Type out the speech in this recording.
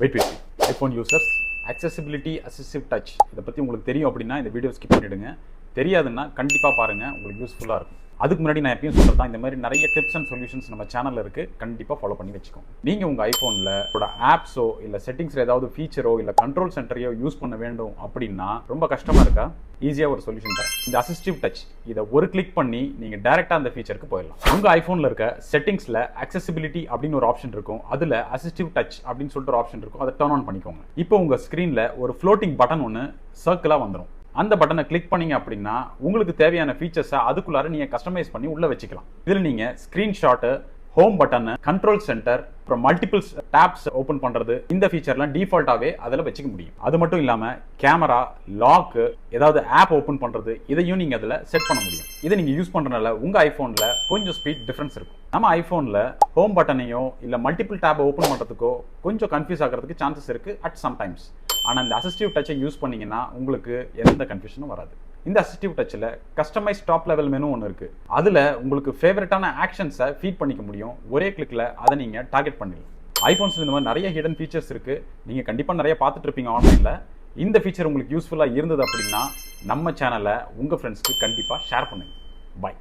Wait iPhone users accessibility assistive touch இதை பற்றி உங்களுக்கு தெரியும் அப்படின்னா இந்த வீடியோ ஸ்கிப் பண்ணிவிடுங்க. தெரியாதுன்னா கண்டிப்பாக பாருங்கள், உங்களுக்கு யூஸ்ஃபுல்லாக இருக்கும். அதுக்கு முன்னாடி நான் எப்பயும் சொல்கிறது தான், இந்த மாதிரி நிறைய டிப்ஸ் அண்ட் சொல்யூஷன்ஸ் நம்ம சேனலில் இருக்குது, கண்டிப்பாக ஃபாலோ பண்ணி வச்சுக்கோங்க. நீங்கள் உங்கள் ஐஃபோனில் ஒரு ஆப்ஸோ இல்லை செட்டிங்ஸில் ஏதாவது ஃபீச்சரோ இல்லை கண்ட்ரோல் சென்டரையோ யூஸ் பண்ண வேண்டும் அப்படின்னா ரொம்ப கஷ்டமாக இருக்கா? ஈஸியாக ஒரு சொல்யூஷன் தரேன். இந்த அசிஸ்டிவ் டச் இதை ஒரு கிளிக் பண்ணி நீங்கள் டேரெக்டாக அந்த ஃபீச்சருக்கு போயிடலாம். உங்கள் ஐஃபோனில் இருக்க செட்டிங்ஸில் accessibility அப்படின்னு ஒரு ஆப்ஷன் இருக்கும், அதில் அசிஸ்டிவ் டச் அப்படின்னு சொல்லிட்டு ஒரு ஆப்ஷன் இருக்கும், அதை டர்ன் ஆன் பண்ணிக்கோங்க. இப்போ உங்கள் ஸ்க்ரீனில் ஒரு ஃப்ளோட்டிங் பட்டன் ஒன்று சர்க்கிளாக வந்துடும். அந்த பட்டனை கிளிக் பண்ணீங்க அப்படின்னா உங்களுக்கு தேவையான ஃபீச்சர்ஸை அதுக்குள்ளார நீங்கள் கஸ்டமைஸ் பண்ணி உள்ளே வச்சுக்கலாம். இதில் நீங்கள் screenshot, home button, control centre, அப்புறம் மல்டிபிள்ஸ் டேப்ஸ் ஓப்பன் பண்ணுறது, இந்த ஃபீச்சர்லாம் டிஃபால்ட்டாகவே அதில் வச்சுக்க முடியும். அது மட்டும் இல்லாமல் கேமரா, லாக்கு, ஏதாவது ஆப் ஓப்பன் பண்ணுறது, இதையும் நீங்கள் அதில் செட் பண்ண முடியும். இதை நீங்கள் யூஸ் பண்ணுறதுனால உங்கள் ஐஃபோனில் கொஞ்சம் ஸ்பீட் டிஃப்ரென்ஸ் இருக்கும். நம்ம ஐஃபோனில் ஹோம் பட்டனையோ இல்லை மல்டிபிள் டேப் ஓப்பன் பண்ணுறதுக்கோ கொஞ்சம் கன்ஃபியூஸ் ஆகிறதுக்கு சான்சஸ் இருக்குது அட் சம்டைம்ஸ். ஆனால் இந்த அசிஸ்டிவ் டச்சை யூஸ் பண்ணிங்கன்னா உங்களுக்கு எந்த கன்ஃபியூஷனும் வராது. இந்த அசிஸ்டிவ் டச்சில் கஸ்டமைஸ் டாப் லெவல் மெனு ஒன்று இருக்குது. அதில் உங்களுக்கு ஃபேவரட்டான ஆக்ஷன்ஸை ஃபீட் பண்ணிக்க முடியும். ஒரே கிளிக்கில் அதை நீங்கள் டார்கெட் பண்ணிடலாம். ஐஃபோன்ஸில் இந்த மாதிரி நிறைய ஹிடன் ஃபீச்சர்ஸ் இருக்குது. நீங்கள் கண்டிப்பாக நிறைய பார்த்துட்டு இருப்பீங்க ஆன்லைனில். இந்த ஃபீச்சர் உங்களுக்கு யூஸ்ஃபுல்லாக இருந்தது அப்படின்னா நம்ம சேனலை உங்கள் ஃப்ரெண்ட்ஸ்க்கு கண்டிப்பாக ஷேர் பண்ணுங்கள். பாய்.